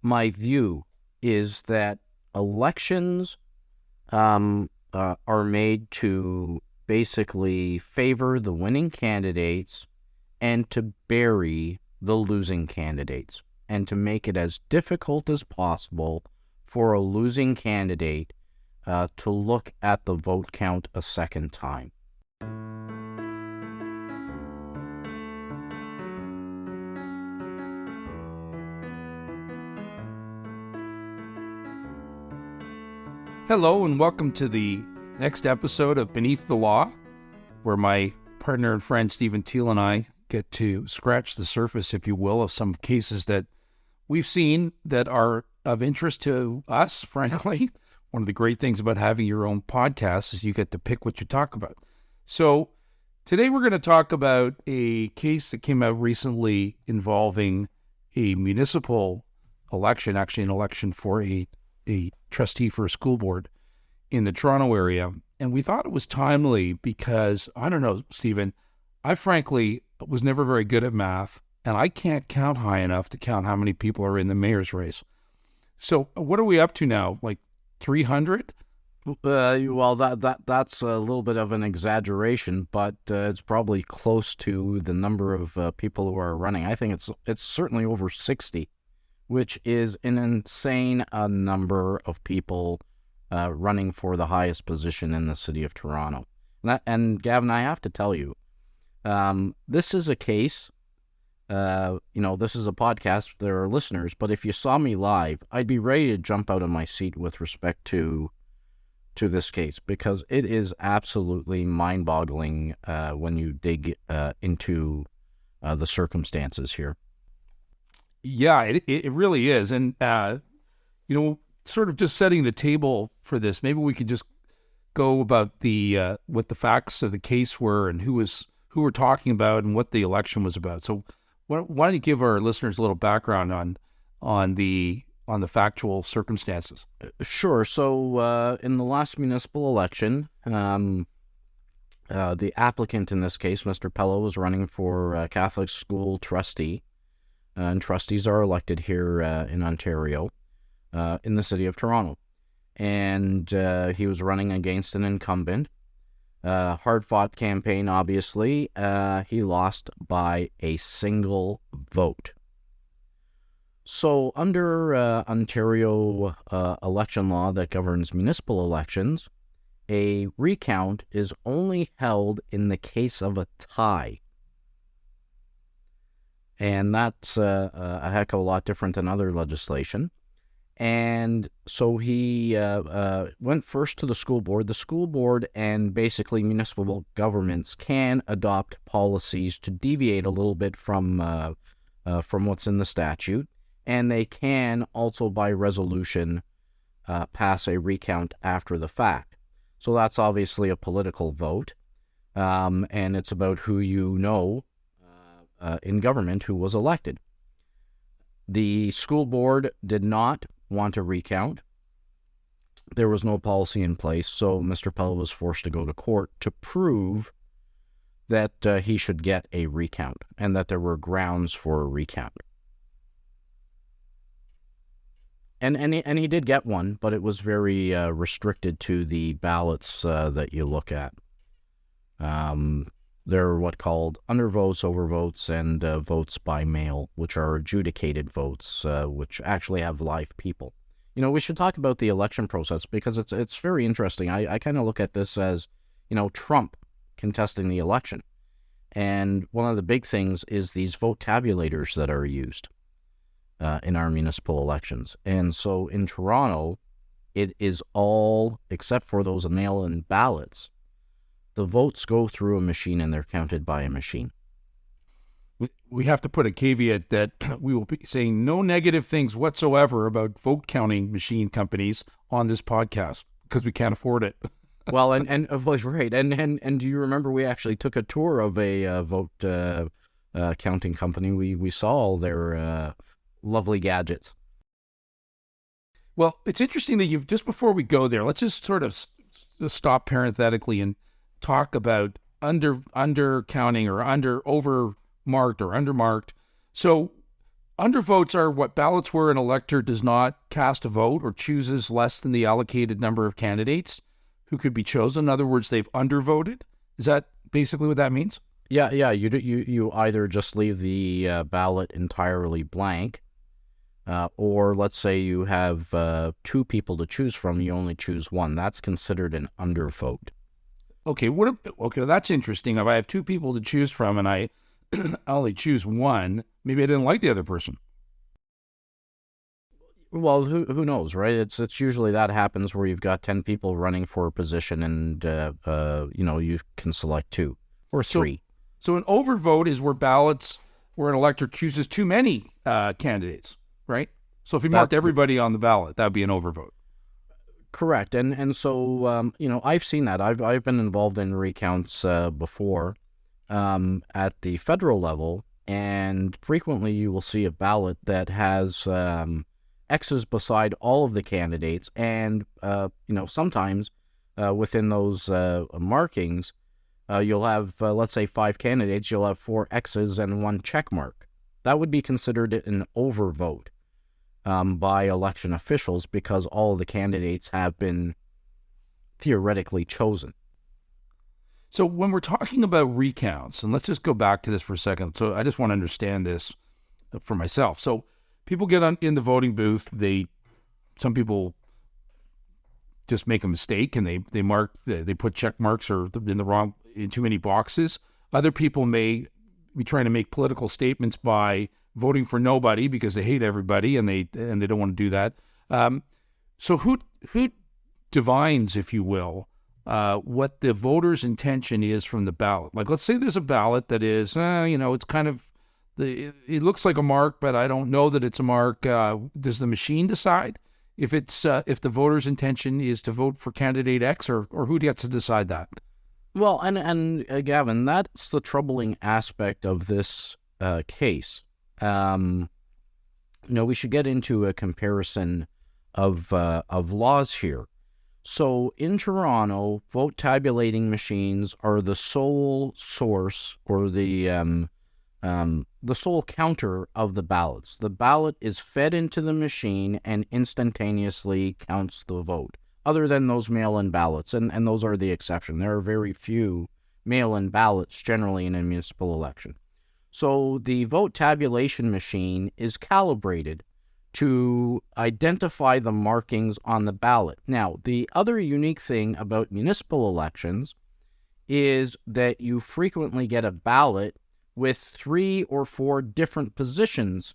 my view is that elections are made to basically favor the winning candidates and to bury the losing candidates, and to make it as difficult as possible for a losing candidate to look at the vote count a second time. Hello and welcome to the next episode of Beneath the Law, where my partner and friend Stephen Teal and I get to scratch the surface, if you will, of some cases that we've seen that are of interest to us, frankly. One of the great things about having your own podcast is you get to pick what you talk about. So today we're going to talk about a case that came out recently involving a municipal election, actually an election for a trustee for a school board in the Toronto area. And we thought it was timely because, I don't know, Stephen, I frankly was never very good at math, and I can't count high enough to count how many people are in the mayor's race. So what are we up to now? Like 300? Well, that's a little bit of an exaggeration, but it's probably close to the number of people who are running. I think it's certainly over 60. Which is an insane number of people running for the highest position in the city of Toronto. And Gavin, I have to tell you, this is a case, this is a podcast, there are listeners, but if you saw me live, I'd be ready to jump out of my seat with respect to this case, because it is absolutely mind-boggling when you dig into the circumstances here. Yeah, it really is. And, sort of just setting the table for this, maybe we could just go about what the facts of the case were and who we're talking about and what the election was about. So why don't you give our listeners a little background on the factual circumstances? Sure. So in the last municipal election, the applicant in this case, Mr. Pella, was running for Catholic School Trustee. And trustees are elected here in Ontario, in the city of Toronto. And he was running against an incumbent. Hard-fought campaign, obviously. He lost by a single vote. So under Ontario election law that governs municipal elections, a recount is only held in the case of a tie. And that's a heck of a lot different than other legislation. And so he went first to the school board. The school board and basically municipal governments can adopt policies to deviate a little bit from what's in the statute. And they can also, by resolution, pass a recount after the fact. So that's obviously a political vote. And it's about who you know in government who was elected. The school board did not want a recount. There was no policy in place, so Mr. Pella was forced to go to court to prove that he should get a recount and that there were grounds for a recount. And he did get one, but it was very restricted to the ballots that you look at. There are what called undervotes, overvotes, and votes by mail, which are adjudicated votes, which actually have live people. We should talk about the election process because it's very interesting. I kind of look at this as, Trump contesting the election. And one of the big things is these vote tabulators that are used in our municipal elections. And so in Toronto, it is all, except for those mail-in ballots, the votes go through a machine and they're counted by a machine. We have to put a caveat that we will be saying no negative things whatsoever about vote counting machine companies on this podcast because we can't afford it. Well, and right. And do you remember we actually took a tour of a vote counting company? We saw all their lovely gadgets. Well, it's interesting that just before we go there, let's just sort of stop parenthetically and talk about under counting or overmarked. So Undervotes are what ballots where an elector does not cast a vote or chooses less than the allocated number of candidates who could be chosen. In other words, they've undervoted. Is that basically what that means? Yeah. You either just leave the ballot entirely blank, or let's say you have two people to choose from, you only choose one. That's considered an undervote. Okay, okay, that's interesting. If I have two people to choose from and I only choose one, maybe I didn't like the other person. Well, who knows, right? It's usually that happens where you've got 10 people running for a position, and you can select two or three. So an overvote is where an elector chooses too many candidates, right? So if he marked everybody on the ballot, that would be an overvote. Correct, and so I've seen that. I've been involved in recounts before at the federal level, and frequently you will see a ballot that has X's beside all of the candidates, and sometimes within those markings, you'll have let's say 5 candidates. You'll have 4 X's and 1 check mark. That would be considered an overvote by election officials because all of the candidates have been theoretically chosen. So when we're talking about recounts, and let's just go back to this for a second. So I just want to understand this for myself. So people get in the voting booth. Some people just make a mistake and they put check marks or in too many boxes. Other people may be trying to make political statements by voting for nobody because they hate everybody and they don't want to do that. So who divines, if you will, what the voter's intention is from the ballot? Like, let's say there's a ballot that is, it's kind of it looks like a mark, but I don't know that it's a mark. Does the machine decide if the voter's intention is to vote for candidate X, or who gets to decide that? Well, and Gavin, that's the troubling aspect of this case. We should get into a comparison of laws here. So in Toronto, vote tabulating machines are the sole source or the sole counter of the ballots. The ballot is fed into the machine and instantaneously counts the vote, other than those mail-in ballots, and those are the exception. There are very few mail-in ballots generally in a municipal election. So the vote tabulation machine is calibrated to identify the markings on the ballot. Now, the other unique thing about municipal elections is that you frequently get a ballot with 3 or 4 different positions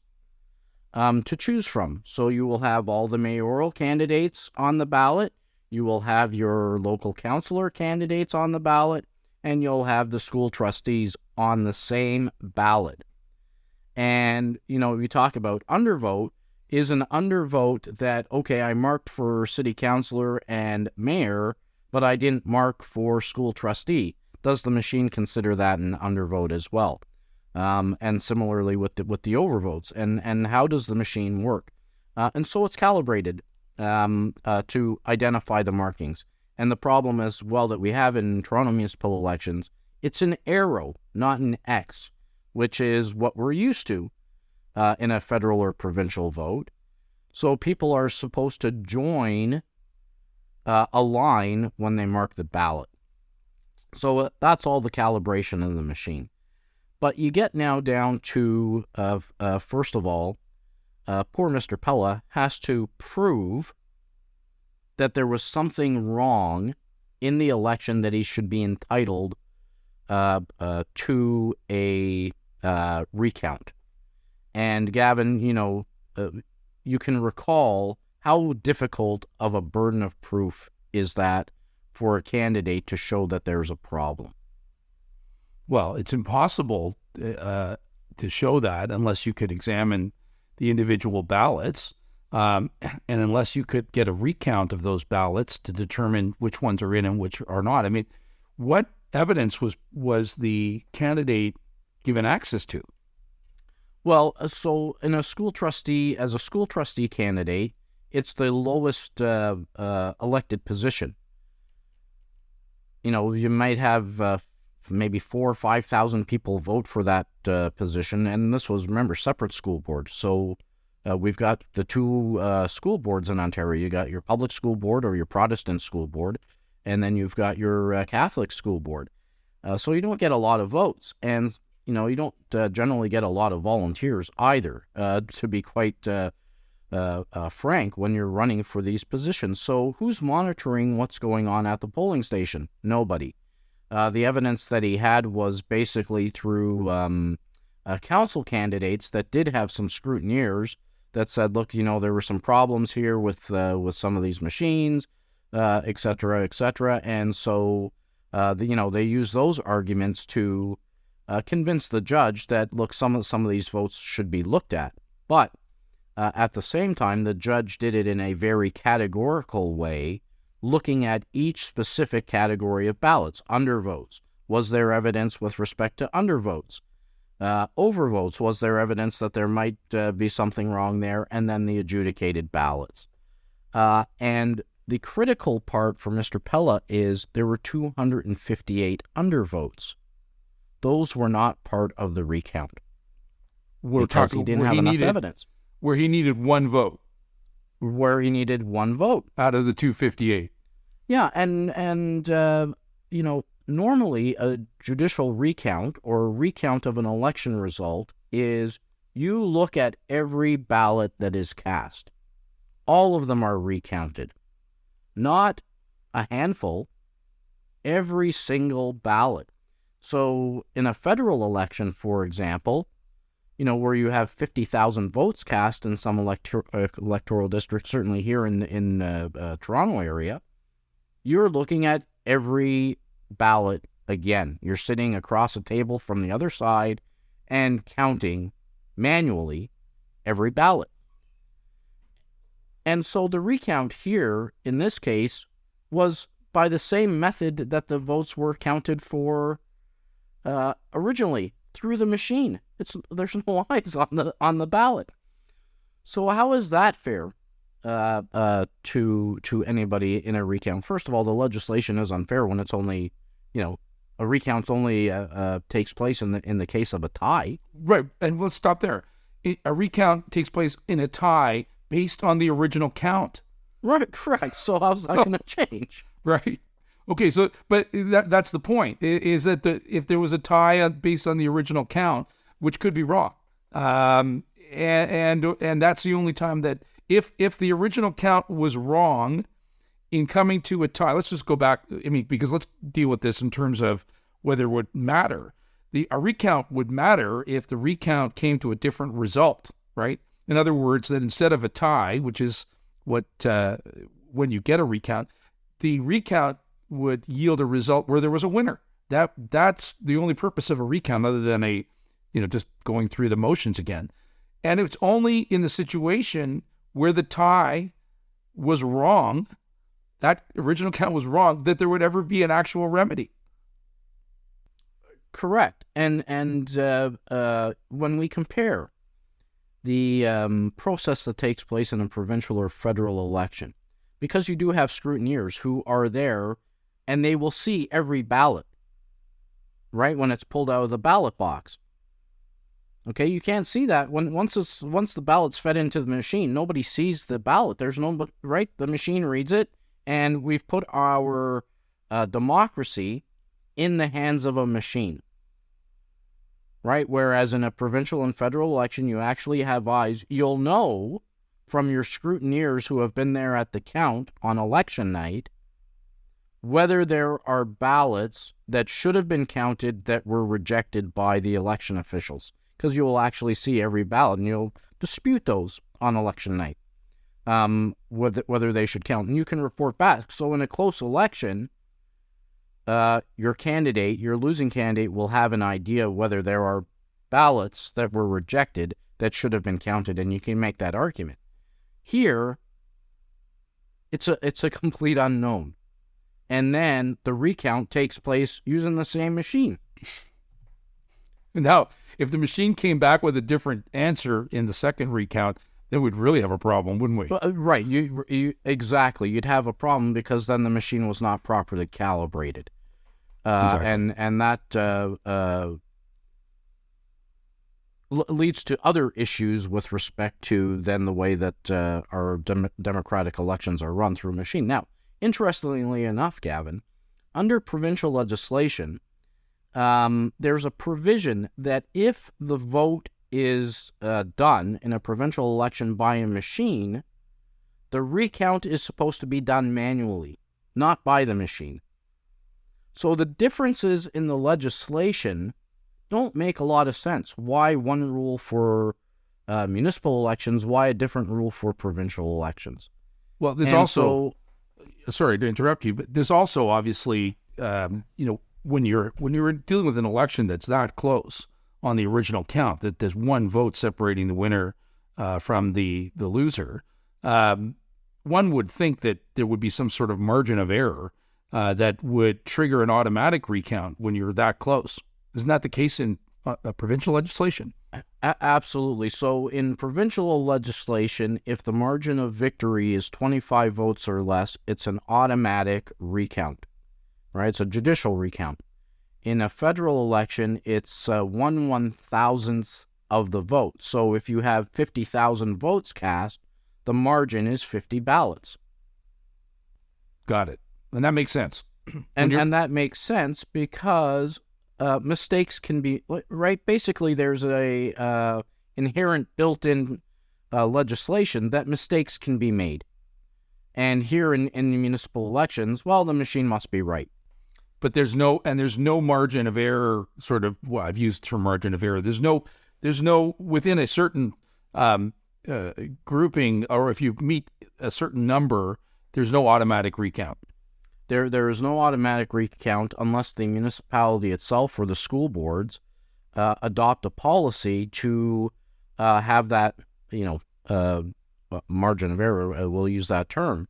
to choose from. So you will have all the mayoral candidates on the ballot, you will have your local councillor candidates on the ballot, and you'll have the school trustees on the same ballot. And, you talk about undervote, is an undervote that, okay, I marked for city councillor and mayor, but I didn't mark for school trustee. Does the machine consider that an undervote as well? And similarly with the overvotes. And how does the machine work? And so it's calibrated to identify the markings. And the problem as well that we have in Toronto municipal elections, it's an arrow, not an X, which is what we're used to in a federal or provincial vote. So people are supposed to join a line when they mark the ballot. So that's all the calibration of the machine. But you get now down to, first of all, poor Mr. Pella has to prove that there was something wrong in the election that he should be entitled to a recount. And Gavin, you can recall how difficult of a burden of proof is that for a candidate to show that there's a problem. Well, it's impossible to show that unless you could examine the individual ballots, and unless you could get a recount of those ballots to determine which ones are in and which are not. I mean, what evidence was the candidate given access to? Well, so as a school trustee candidate, it's the lowest elected position. You might have maybe 4,000 or 5,000 people vote for that position, and this was, remember, separate school board. So we've got the two school boards in Ontario. You got your public school board or your Protestant school board, and then you've got your Catholic school board. So you don't get a lot of votes, and you don't generally get a lot of volunteers either. To be quite frank, when you're running for these positions, so who's monitoring what's going on at the polling station? Nobody. The evidence that he had was basically through council candidates that did have some scrutineers that said, look, there were some problems here with some of these machines, et cetera, et cetera. And so, they use those arguments to convince the judge that, look, some of these votes should be looked at. But at the same time, the judge did it in a very categorical way, looking at each specific category of ballots. Undervotes. Was there evidence with respect to undervotes? Overvotes. Was there evidence that there might be something wrong there? And then the adjudicated ballots. And the critical part for Mr. Pella is there were 258 undervotes. Those were not part of the recount because he didn't have enough evidence. Where he needed one vote. Where he needed one vote. Out of the 258. Yeah, and normally a judicial recount or a recount of an election result is you look at every ballot that is cast. All of them are recounted. Not a handful. Every single ballot. So in a federal election, for example, where you have 50,000 votes cast in some electoral districts, certainly here in Toronto area, you're looking at every ballot again. You're sitting across a table from the other side and counting manually every ballot. And so the recount here, in this case, was by the same method that the votes were counted for originally, through the machine. There's no eyes on the ballot. So how is that fair to anybody in a recount? First of all, the legislation is unfair when it's only, a recount only takes place in the case of a tie. Right, and let's stop there. A recount takes place in a tie based on the original count. Right, correct. So how's that going to change? Right. Okay, so but that's the point, is that if there was a tie based on the original count, which could be wrong, and that's the only time that if the original count was wrong in coming to a tie, let's just go back. Because let's deal with this in terms of whether it would matter. A recount would matter if the recount came to a different result, right? In other words, that instead of a tie, which is what when you get a recount, the recount would yield a result where there was a winner. That's the only purpose of a recount, other than just going through the motions again. And it's only in the situation where the tie was wrong, that original count was wrong, that there would ever be an actual remedy. Correct. And when we compare the process that takes place in a provincial or federal election, because you do have scrutineers who are there and they will see every ballot, right, when it's pulled out of the ballot box. Okay, you can't see that once the ballot's fed into the machine. Nobody sees the ballot. There's no, right? The machine reads it, and we've put our democracy in the hands of a machine, right? Whereas in a provincial and federal election, you actually have eyes. You'll know from your scrutineers who have been there at the count on election night whether there are ballots that should have been counted that were rejected by the election officials, because you will actually see every ballot and you'll dispute those on election night, whether they should count, and you can report back. So in a close election, your losing candidate will have an idea whether there are ballots that were rejected that should have been counted, and you can make that argument. Here, it's a complete unknown. And then the recount takes place using the same machine. Now, if the machine came back with a different answer in the second recount, then we'd really have a problem, wouldn't we? Right. You exactly. You'd have a problem because then the machine was not properly calibrated. Exactly. and that leads to other issues with respect to then the way that our democratic elections are run through a machine. Now, interestingly enough, Gavin, under provincial legislation, there's a provision that if the vote is done in a provincial election by a machine, the recount is supposed to be done manually, not by the machine. So the differences in the legislation don't make a lot of sense. Why one rule for municipal elections? Why a different rule for provincial elections? Well, there's And also, so, sorry to interrupt you, but there's also obviously, when you're dealing with an election that's that close on the original count, that there's one vote separating the winner from the loser, one would think that there would be some sort of margin of error that would trigger an automatic recount when you're that close. Isn't that the case in provincial legislation? absolutely. So in provincial legislation, if the margin of victory is 25 votes or less, it's an automatic recount, right? It's a judicial recount. In a federal election, it's 1/1000th of the vote. So if you have 50,000 votes cast, the margin is 50 ballots. Got it. And that makes sense. And that makes sense because mistakes can be, right? Basically, there's a inherent built-in legislation that mistakes can be made. And here in municipal elections, well, the machine must be right. But there's no margin of error. Sort of. Well, I've used the term margin of error. There's no within a certain grouping, or if you meet a certain number, there's no automatic recount. There is no automatic recount unless the municipality itself or the school boards adopt a policy to have that, margin of error. We'll use that term.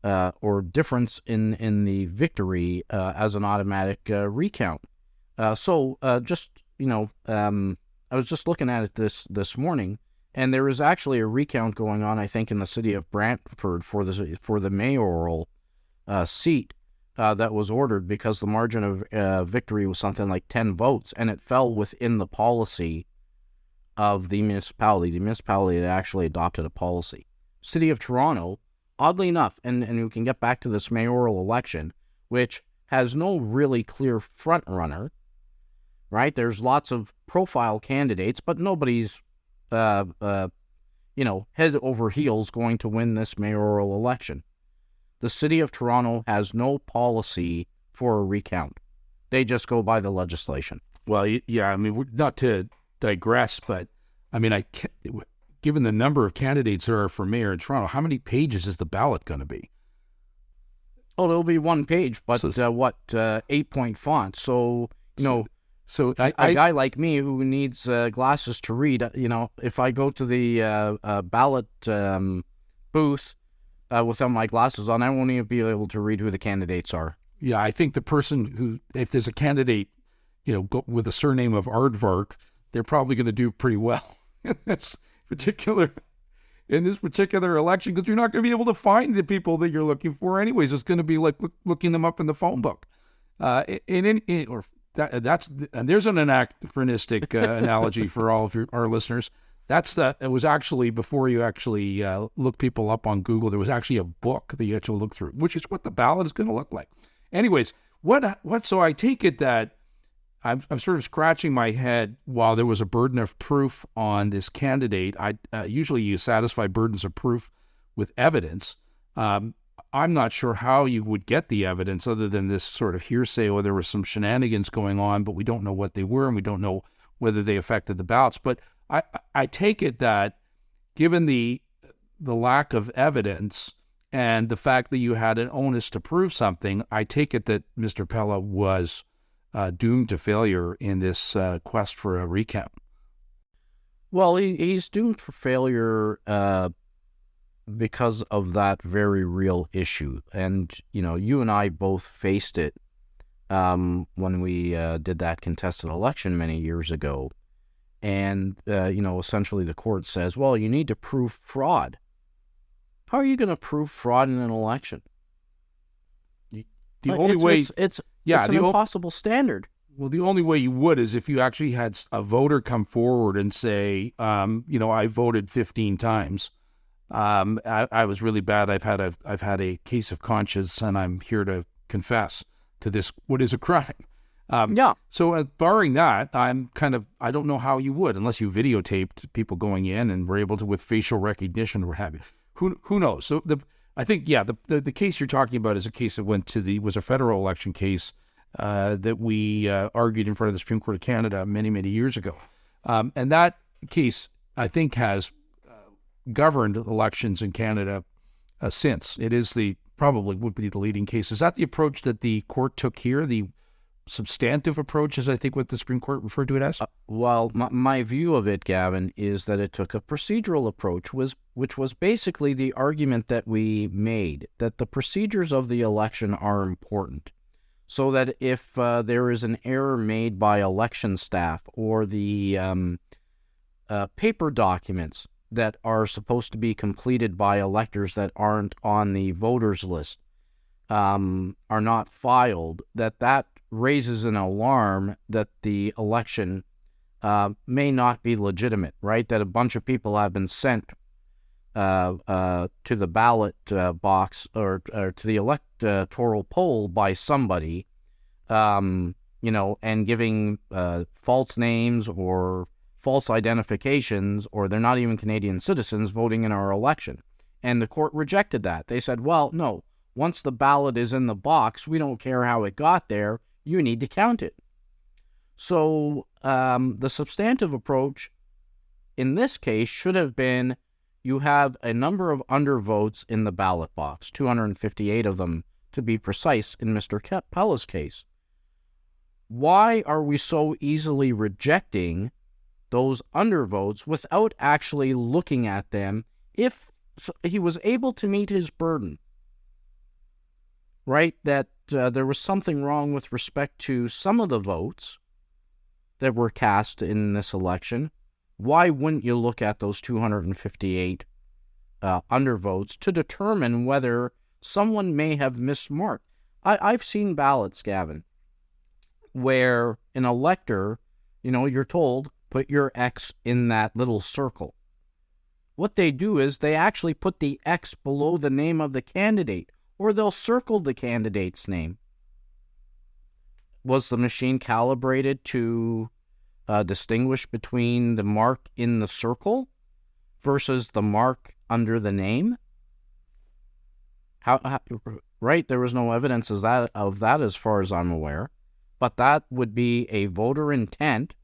Or difference in the victory as an automatic recount. I was just looking at it this morning, and there is actually a recount going on, I think, in the city of Brantford for the mayoral seat that was ordered because the margin of victory was something like 10 votes, and it fell within the policy of the municipality. The municipality had actually adopted a policy. City of Toronto, oddly enough, and we can get back to this mayoral election, which has no really clear front runner, right? There's lots of profile candidates, but nobody's, head over heels going to win this mayoral election. The City of Toronto has no policy for a recount. They just go by the legislation. Well, yeah, I mean, not to digress, but I mean, given the number of candidates there are for mayor in Toronto, how many pages is the ballot going to be? Oh, it'll be one page, but 8-point font. So, So a guy like me who needs glasses to read, if I go to the ballot booth without my glasses on, I won't even be able to read who the candidates are. Yeah, I think the person who, if there's a candidate, with a surname of Aardvark, they're probably going to do pretty well in this particular election, because you're not going to be able to find the people that you're looking for anyways. It's going to be like looking them up in the phone book. And there's an anachronistic analogy for all of our listeners. It was actually before you actually look people up on Google. There was actually a book that you had to look through, which is what the ballot is going to look like. Anyways, so I take it that I'm sort of scratching my head while there was a burden of proof on this candidate. Usually you satisfy burdens of proof with evidence. I'm not sure how you would get the evidence other than this sort of hearsay, or there were some shenanigans going on, but we don't know what they were, and we don't know whether they affected the ballots. But I take it that given the lack of evidence and the fact that you had an onus to prove something, I take it that Mr. Pella was doomed to failure in this quest for a recount. Well, he's doomed for failure because of that very real issue. And, you and I both faced it when we did that contested election many years ago. And, essentially the court says, well, you need to prove fraud. How are you going to prove fraud in an election? the only way, it's yeah, an impossible standard. Well, the only way you would is if you actually had a voter come forward and say, I voted 15 times. I was really bad. I've had a case of conscience, and I'm here to confess to this. What is a crime? Yeah. So barring that, I don't know how you would, unless you videotaped people going in and were able to, with facial recognition or what have you. Who knows? So I think the case you're talking about is a case that was a federal election case that we argued in front of the Supreme Court of Canada many, many years ago. And that case, I think, has governed elections in Canada since. It is probably would be the leading case. Is that the approach that the court took here? The substantive approach is, I think, what the Supreme Court referred to it as? Well, my view of it, Gavin, is that it took a procedural approach, which was basically the argument that we made, that the procedures of the election are important. So that if there is an error made by election staff or the paper documents that are supposed to be completed by electors that aren't on the voters list are not filed, that raises an alarm that the election may not be legitimate, right? That a bunch of people have been sent to the ballot box or to the electoral poll by somebody, and giving false names or false identifications, or they're not even Canadian citizens voting in our election. And the court rejected that. They said, well, no, once the ballot is in the box, we don't care how it got there, you need to count it. So the substantive approach in this case should have been, you have a number of undervotes in the ballot box, 258 of them to be precise in Mr. Pella's case. Why are we so easily rejecting those undervotes without actually looking at them if he was able to meet his burden? Right? That there was something wrong with respect to some of the votes that were cast in this election. Why wouldn't you look at those 258 undervotes to determine whether someone may have mismarked? I've seen ballots, Gavin, where an elector, you're told, put your X in that little circle. What they do is they actually put the X below the name of the candidate, or they'll circle the candidate's name. Was the machine calibrated to distinguish between the mark in the circle versus the mark under the name? Right? There was no evidence of that as far as I'm aware. But that would be a voter intent.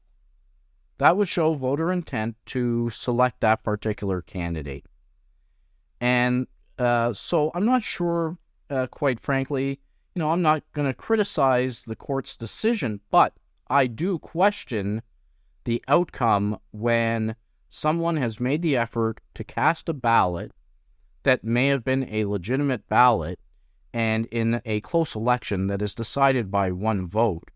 That would show voter intent to select that particular candidate. And so I'm not sure, quite frankly, I'm not going to criticize the court's decision, but I do question the outcome when someone has made the effort to cast a ballot that may have been a legitimate ballot, and in a close election that is decided by one vote,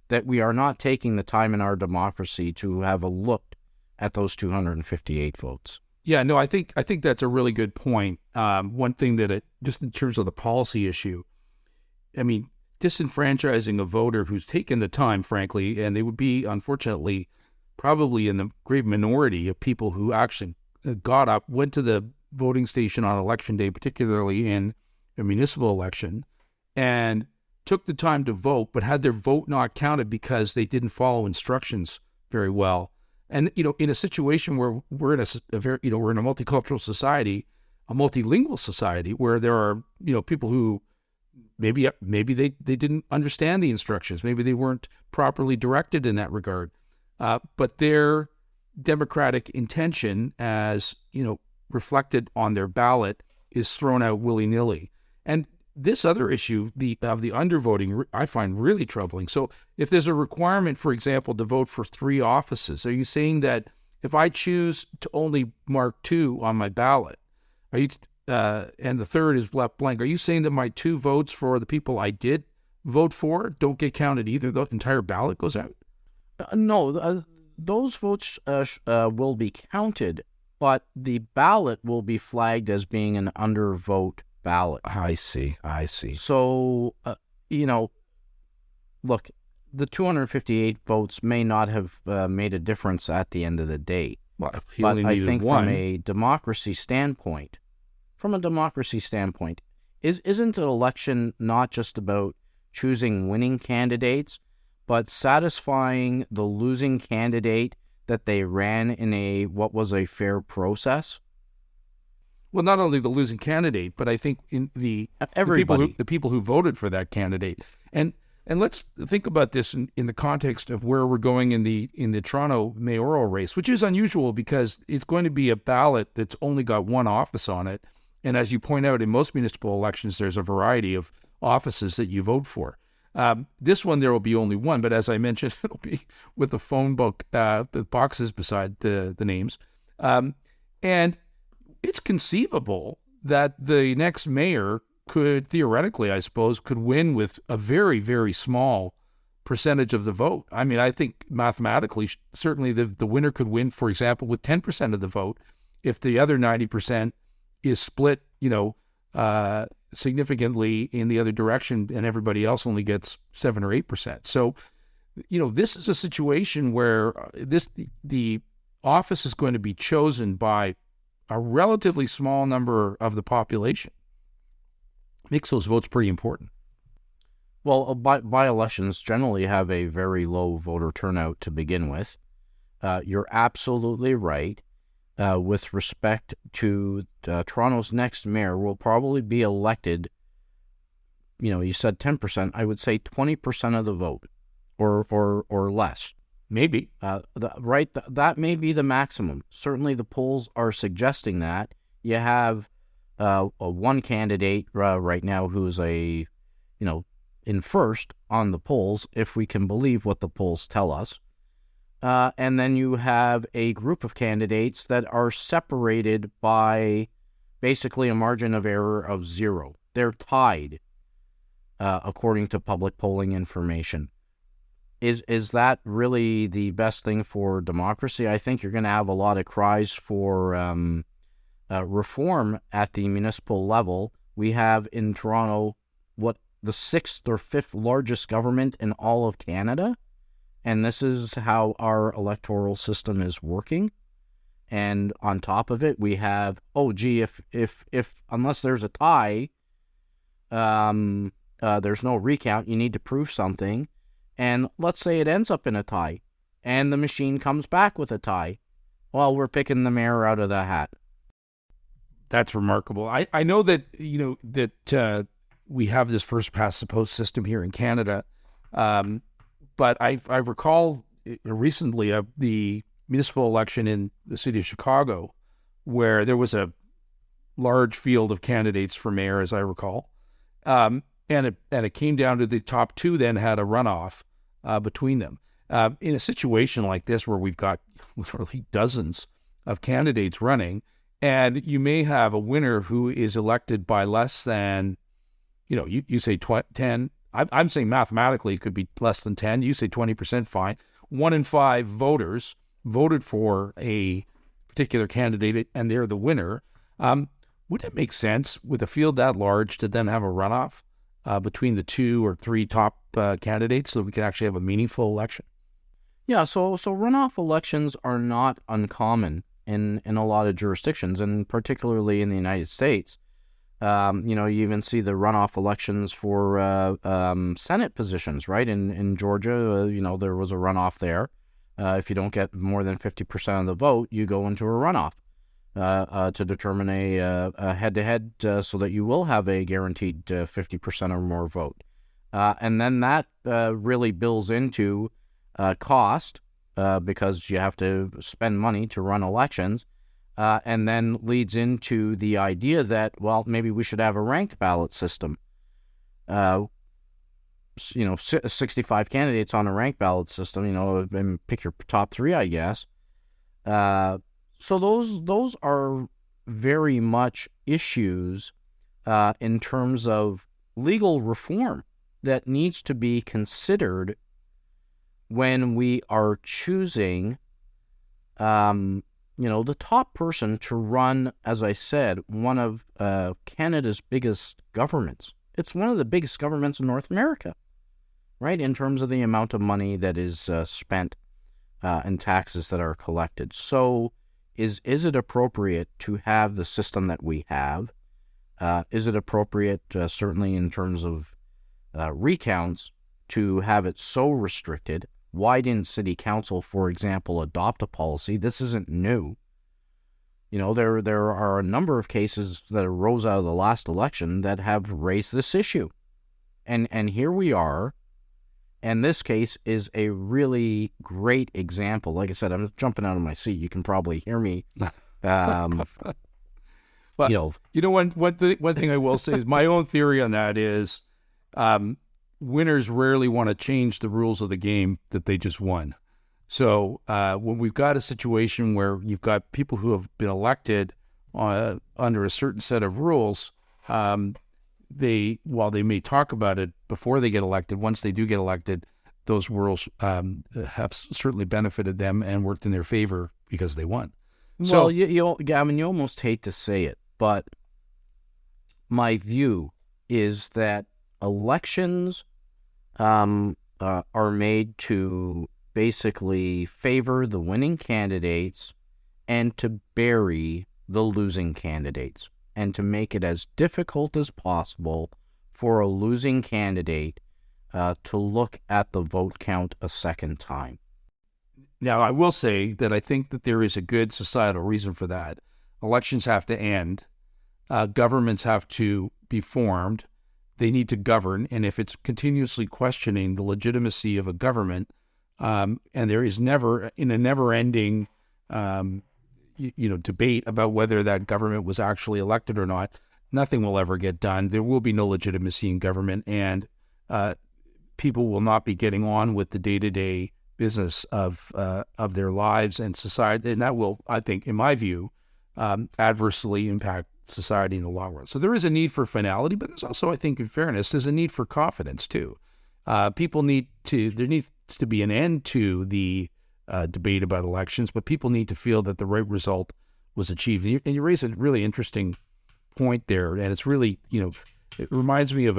that we are not taking the time in our democracy to have a look at those 258 votes. Yeah, no, I think that's a really good point. One thing just in terms of the policy issue, I mean, disenfranchising a voter who's taken the time, frankly, and they would be, unfortunately, probably in the great minority of people who actually got up, went to the voting station on election day, particularly in a municipal election, and took the time to vote, but had their vote not counted because they didn't follow instructions very well. And, in a situation where we're in we're in a multicultural society, a multilingual society, where there are, people who maybe they didn't understand the instructions. Maybe they weren't properly directed in that regard. But their democratic intention, as, reflected on their ballot, is thrown out willy-nilly. And this other issue, of the undervoting, I find really troubling. So if there's a requirement, for example, to vote for 3 offices, are you saying that if I choose to only mark 2 on my ballot, and the third is left blank, are you saying that my 2 votes for the people I did vote for don't get counted either? The entire ballot goes out? No, those votes will be counted, but the ballot will be flagged as being an undervote ballot. I see. So, look, the 258 votes may not have made a difference at the end of the day. Well, he But only I needed think one. from a democracy standpoint, isn't an election not just about choosing winning candidates, but satisfying the losing candidate that they ran in what was a fair process? Well, not only the losing candidate, but I think in Everybody. the people who voted for that candidate. And let's think about this in the context of where we're going in the Toronto mayoral race, which is unusual because it's going to be a ballot that's only got one office on it. And as you point out, in most municipal elections, there's a variety of offices that you vote for. This one, there will be only one, but as I mentioned, it'll be with the phone book, the boxes beside the names. And it's conceivable that the next mayor could theoretically, I suppose, could win with a very, very small percentage of the vote. I mean, I think mathematically, certainly the winner could win, for example, with 10% of the vote if the other 90% is split, significantly in the other direction and everybody else only gets 7 or 8%. So, this is a situation where the office is going to be chosen by a relatively small number of the population. Makes those votes pretty important. Well, by-elections generally have a very low voter turnout to begin with. You're absolutely right. With respect to Toronto's next mayor will probably be elected, you said 10%, I would say 20% of the vote or less. Maybe. That may be the maximum. Certainly the polls are suggesting that. You have one candidate right now who's in first on the polls, if we can believe what the polls tell us. And then you have a group of candidates that are separated by basically a margin of error of 0. They're tied, according to public polling information. Is that really the best thing for democracy? I think you're going to have a lot of cries for reform at the municipal level. We have in Toronto the 6th or 5th largest government in all of Canada. And this is how our electoral system is working. And on top of it, we have, if unless there's a tie, there's no recount, you need to prove something. And let's say it ends up in a tie, and the machine comes back with a tie. Well, we're picking the mayor out of the hat. That's remarkable. I know that, that we have this first past the post system here in Canada. But I recall recently the municipal election in the city of Chicago, where there was a large field of candidates for mayor, as I recall, and it came down to the top two. Then had a runoff between them. In a situation like this, where we've got literally dozens of candidates running, and you may have a winner who is elected by less than, you say 10. I'm saying mathematically it could be less than 10. You say 20%, fine. 1 in 5 voters voted for a particular candidate and they're the winner. Would it make sense with a field that large to then have a runoff between the 2 or 3 top candidates so we can actually have a meaningful election? Yeah, so runoff elections are not uncommon in a lot of jurisdictions, and particularly in the United States. You even see the runoff elections for Senate positions, right? In Georgia, there was a runoff there. If you don't get more than 50% of the vote, you go into a runoff to determine a head-to-head so that you will have a guaranteed 50% or more vote. And then that really builds into cost because you have to spend money to run elections. And then leads into the idea that, well, maybe we should have a ranked ballot system. 65 candidates on a ranked ballot system, and pick your top 3, I guess. So those are very much issues in terms of legal reform that needs to be considered when we are choosing the top person to run, as I said, one of Canada's biggest governments. It's one of the biggest governments in North America, right, in terms of the amount of money that is spent and taxes that are collected. So is it appropriate to have the system that we have? Is it appropriate, certainly in terms of recounts, to have it so restricted? Why didn't City Council, for example, adopt a policy? This isn't new. You know, there are a number of cases that arose out of the last election that have raised this issue. And here we are. And this case is a really great example. Like I said, I'm jumping out of my seat. You can probably hear me. But You know, one thing I will say is my own theory on that is winners rarely want to change the rules of the game that they just won. So when we've got a situation where you've got people who have been elected under a certain set of rules, while they may talk about it before they get elected, once they do get elected, those rules have certainly benefited them and worked in their favor because they won. Well, Gavin, you almost hate to say it, but my view is that elections are made to basically favor the winning candidates and to bury the losing candidates, and to make it as difficult as possible for a losing candidate to look at the vote count a second time. Now, I will say that I think that there is a good societal reason for that. Elections have to end. Governments have to be formed. They need to govern. And if it's continuously questioning the legitimacy of a government, and there is never-ending debate about whether that government was actually elected or not, nothing will ever get done. There will be no legitimacy in government, and people will not be getting on with the day-to-day business of their lives and society, and that will, I think, in my view, adversely impact society in the long run. So there is a need for finality, but there's also, I think, in fairness, there's a need for confidence too. There needs to be an end to the debate about elections, but people need to feel that the right result was achieved. And you raise a really interesting point there, and it's really, it reminds me of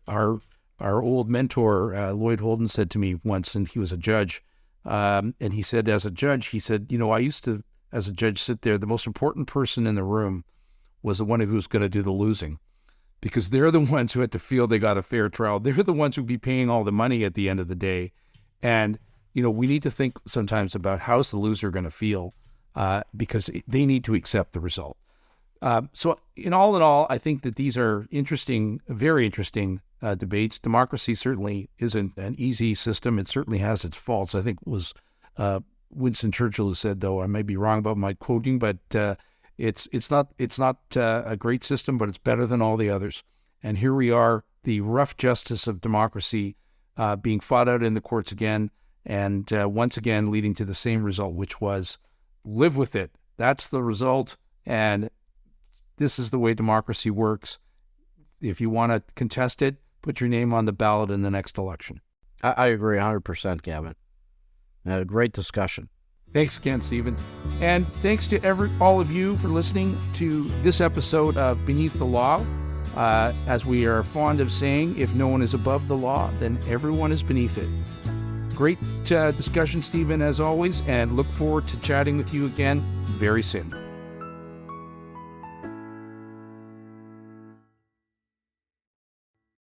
our old mentor, Lloyd Holden, said to me once, and he was a judge, and he said, as a judge, I used to, as a judge, sit there. The most important person in the room was the one who was going to do the losing, because they're the ones who had to feel they got a fair trial. They're the ones who'd be paying all the money at the end of the day. And, we need to think sometimes about how's the loser going to feel, because they need to accept the result. So in all, I think that these are interesting, very interesting debates. Democracy certainly isn't an easy system. It certainly has its faults. I think it was Winston Churchill who said, though I may be wrong about my quoting, but it's not a great system, but it's better than all the others. And here we are, the rough justice of democracy being fought out in the courts again, and once again leading to the same result, which was live with it. That's the result, and this is the way democracy works. If you want to contest it, put your name on the ballot in the next election. I agree 100%, Gavin. Great discussion. Thanks again, Stephen. And thanks to all of you for listening to this episode of Beneath the Law. As we are fond of saying, if no one is above the law, then everyone is beneath it. Great discussion, Stephen, as always, and look forward to chatting with you again very soon.